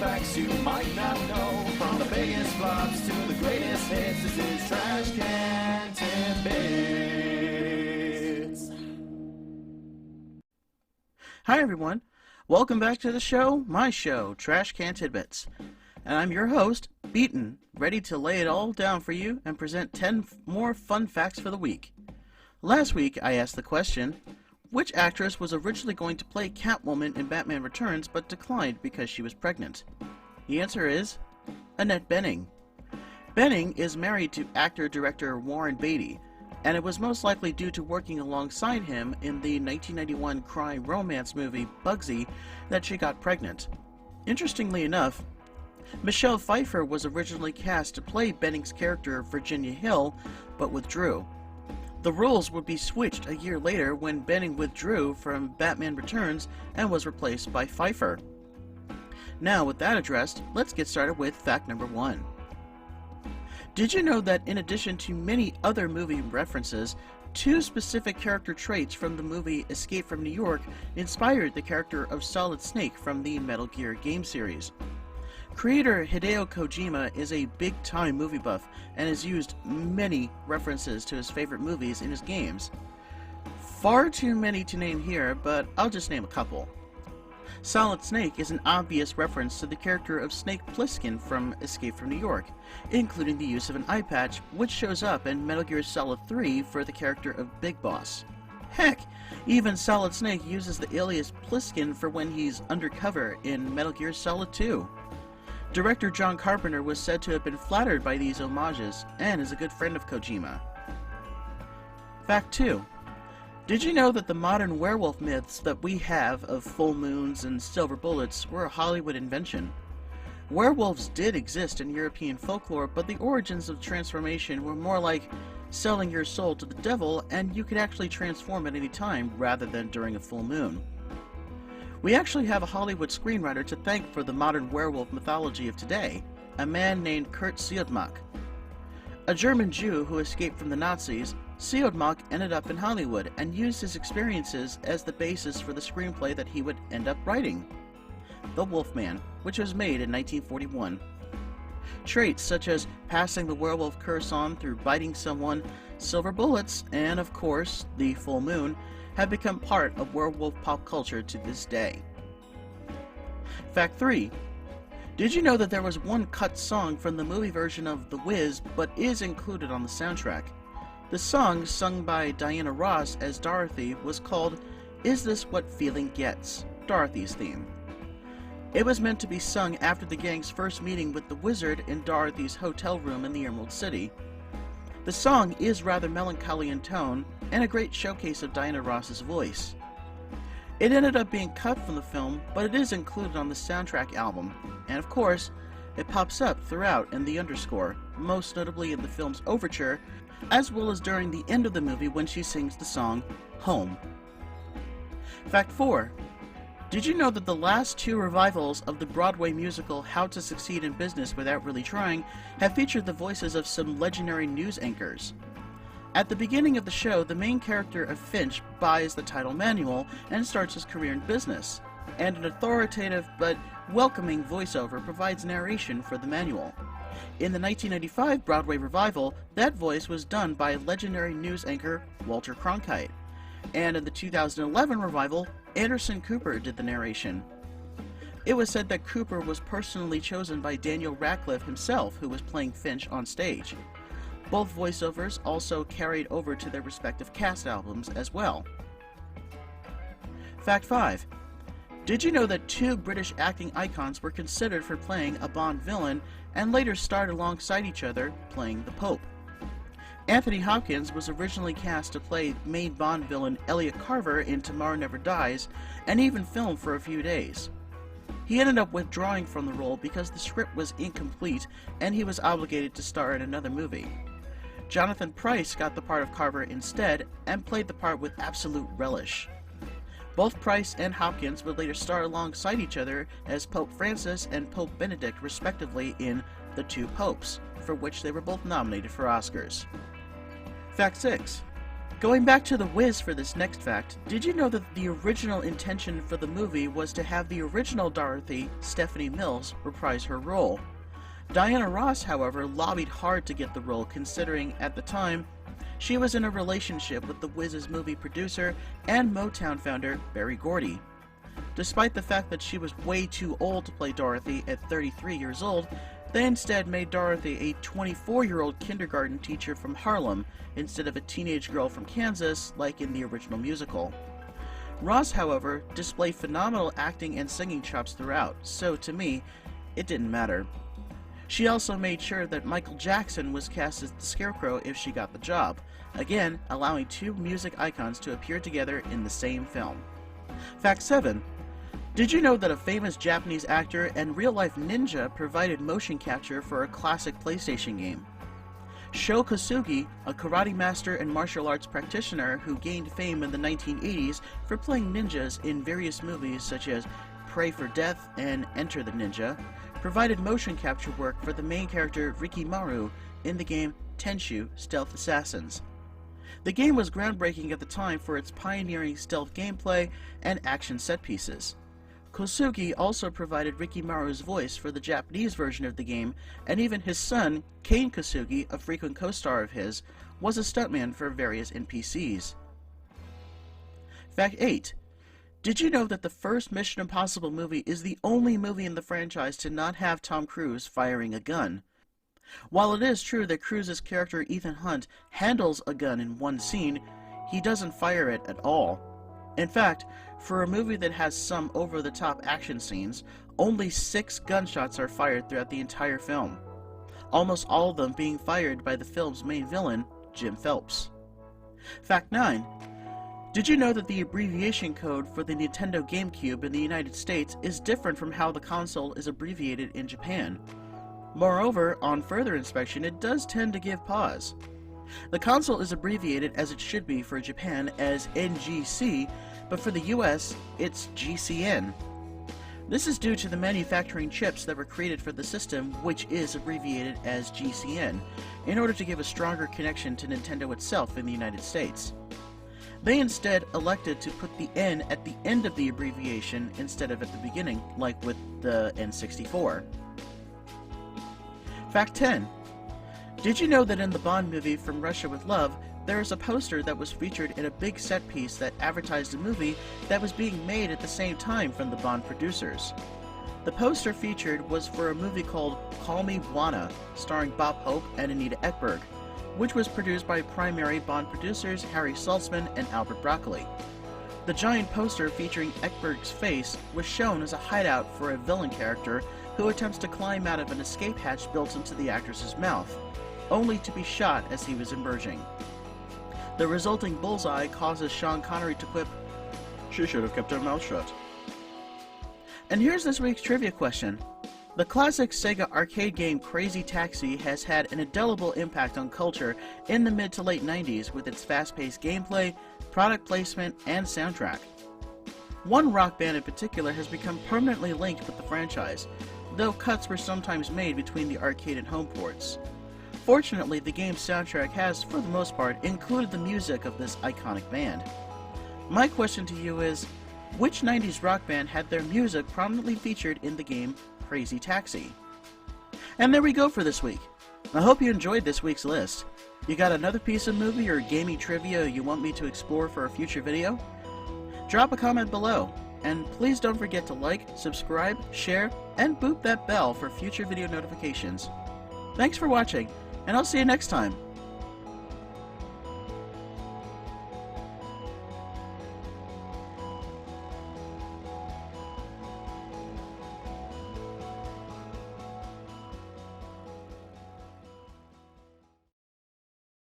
facts you might not know. From the biggest flops to the greatest hits, this is Trash Can Tidbits. Hi everyone, welcome back to the show, my show, Trash Can Tidbits. And I'm your host, Beaton, ready to lay it all down for you and present 10 more fun facts for the week. Last week I asked the question, which actress was originally going to play Catwoman in Batman Returns but declined because she was pregnant? The answer is Annette Bening. Bening is married to actor-director Warren Beatty, and it was most likely due to working alongside him in the 1991 crime romance movie Bugsy that she got pregnant. Interestingly enough, Michelle Pfeiffer was originally cast to play Benning's character Virginia Hill, but withdrew. The roles would be switched a year later when Benning withdrew from Batman Returns and was replaced by Pfeiffer. Now, with that addressed, let's get started with fact number 1. Did you know that in addition to many other movie references, 2 specific character traits from the movie Escape from New York inspired the character of Solid Snake from the Metal Gear game series? Creator Hideo Kojima is a big-time movie buff and has used many references to his favorite movies in his games. Far too many to name here, but I'll just name a couple. Solid Snake is an obvious reference to the character of Snake Plissken from Escape from New York, including the use of an eye patch, which shows up in Metal Gear Solid 3 for the character of Big Boss. Heck, even Solid Snake uses the alias Plissken for when he's undercover in Metal Gear Solid 2. Director John Carpenter was said to have been flattered by these homages, and is a good friend of Kojima. Fact 2. Did you know that the modern werewolf myths that we have of full moons and silver bullets were a Hollywood invention? Werewolves did exist in European folklore, but the origins of transformation were more like selling your soul to the devil, and you could actually transform at any time rather than during a full moon. We actually have a Hollywood screenwriter to thank for the modern werewolf mythology of today, a man named Kurt Siodmak. A German Jew who escaped from the Nazis, Siodmak ended up in Hollywood and used his experiences as the basis for the screenplay that he would end up writing, The Wolfman, which was made in 1941. Traits such as passing the werewolf curse on through biting someone, silver bullets, and of course, the full moon, have become part of werewolf pop culture to this day. Fact 3. Did you know that there was one cut song from the movie version of The Wiz, but is included on the soundtrack? The song, sung by Diana Ross as Dorothy, was called Is This What Feeling Gets? Dorothy's theme. It was meant to be sung after the gang's first meeting with the wizard in Dorothy's hotel room in the Emerald City. The song is rather melancholy in tone, and a great showcase of Diana Ross's voice. It ended up being cut from the film, but it is included on the soundtrack album, and of course, it pops up throughout in the underscore, most notably in the film's overture, as well as during the end of the movie when she sings the song Home. Fact 4. Did you know that the last 2 revivals of the Broadway musical How to Succeed in Business Without Really Trying have featured the voices of some legendary news anchors? At the beginning of the show, the main character of Finch buys the title manual and starts his career in business, and an authoritative but welcoming voiceover provides narration for the manual. In the 1995 Broadway revival, that voice was done by legendary news anchor Walter Cronkite, and in the 2011 revival, Anderson Cooper did the narration. It was said that Cooper was personally chosen by Daniel Radcliffe himself, who was playing Finch on stage. Both voiceovers also carried over to their respective cast albums as well. Fact 5. Did you know that 2 British acting icons were considered for playing a Bond villain and later starred alongside each other playing the Pope? Anthony Hopkins was originally cast to play main Bond villain Elliot Carver in Tomorrow Never Dies, and even filmed for a few days. He ended up withdrawing from the role because the script was incomplete and he was obligated to star in another movie. Jonathan Pryce got the part of Carver instead and played the part with absolute relish. Both Pryce and Hopkins would later star alongside each other as Pope Francis and Pope Benedict respectively in The Two Popes, for which they were both nominated for Oscars. Fact 6. Going back to The Wiz for this next fact, did you know that the original intention for the movie was to have the original Dorothy, Stephanie Mills, reprise her role? Diana Ross, however, lobbied hard to get the role, considering, at the time, she was in a relationship with The Wiz's movie producer and Motown founder Berry Gordy. Despite the fact that she was way too old to play Dorothy at 33 years old, they instead made Dorothy a 24-year-old kindergarten teacher from Harlem instead of a teenage girl from Kansas like in the original musical. Ross, however, displayed phenomenal acting and singing chops throughout, so to me, it didn't matter. She also made sure that Michael Jackson was cast as the Scarecrow if she got the job, again allowing two music icons to appear together in the same film. Fact 7. Did you know that a famous Japanese actor and real-life ninja provided motion capture for a classic PlayStation game? Sho Kosugi, a karate master and martial arts practitioner who gained fame in the 1980s for playing ninjas in various movies such as Pray for Death and Enter the Ninja, provided motion capture work for the main character Rikimaru in the game Tenchu Stealth Assassins. The game was groundbreaking at the time for its pioneering stealth gameplay and action set pieces. Kosugi also provided Rikimaru's voice for the Japanese version of the game, and even his son, Kane Kosugi, a frequent co-star of his, was a stuntman for various NPCs. Fact 8. Did you know that the first Mission Impossible movie is the only movie in the franchise to not have Tom Cruise firing a gun? While it is true that Cruise's character Ethan Hunt handles a gun in one scene, he doesn't fire it at all. In fact, for a movie that has some over-the-top action scenes, only 6 gunshots are fired throughout the entire film, almost all of them being fired by the film's main villain, Jim Phelps. Fact 9. Did you know that the abbreviation code for the Nintendo Gamecube in the United States is different from how the console is abbreviated in Japan? Moreover, on further inspection, it does tend to give pause. The console is abbreviated as it should be for Japan as NGC, but for the US, it's GCN. This is due to the manufacturing chips that were created for the system, which is abbreviated as GCN, in order to give a stronger connection to Nintendo itself in the United States. They instead elected to put the N at the end of the abbreviation instead of at the beginning, like with the N64. Fact 10. Did you know that in the Bond movie From Russia with Love, there is a poster that was featured in a big set piece that advertised a movie that was being made at the same time from the Bond producers? The poster featured was for a movie called Call Me Bwana, starring Bob Hope and Anita Ekberg, which was produced by primary Bond producers Harry Saltzman and Albert Broccoli. The giant poster featuring Ekberg's face was shown as a hideout for a villain character who attempts to climb out of an escape hatch built into the actress's mouth, only to be shot as he was emerging. The resulting bullseye causes Sean Connery to quip, "She should have kept her mouth shut." And here's this week's trivia question. The classic Sega arcade game Crazy Taxi has had an indelible impact on culture in the mid to late 90s with its fast-paced gameplay, product placement, and soundtrack. One rock band in particular has become permanently linked with the franchise, though cuts were sometimes made between the arcade and home ports. Fortunately, the game's soundtrack has, for the most part, included the music of this iconic band. My question to you is, which 90s rock band had their music prominently featured in the game Crazy Taxi? And there we go for this week. I hope you enjoyed this week's list. You got another piece of movie or gaming trivia you want me to explore for a future video? Drop a comment below, and please don't forget to like, subscribe, share, and boop that bell for future video notifications. Thanks for watching, and I'll see you next time.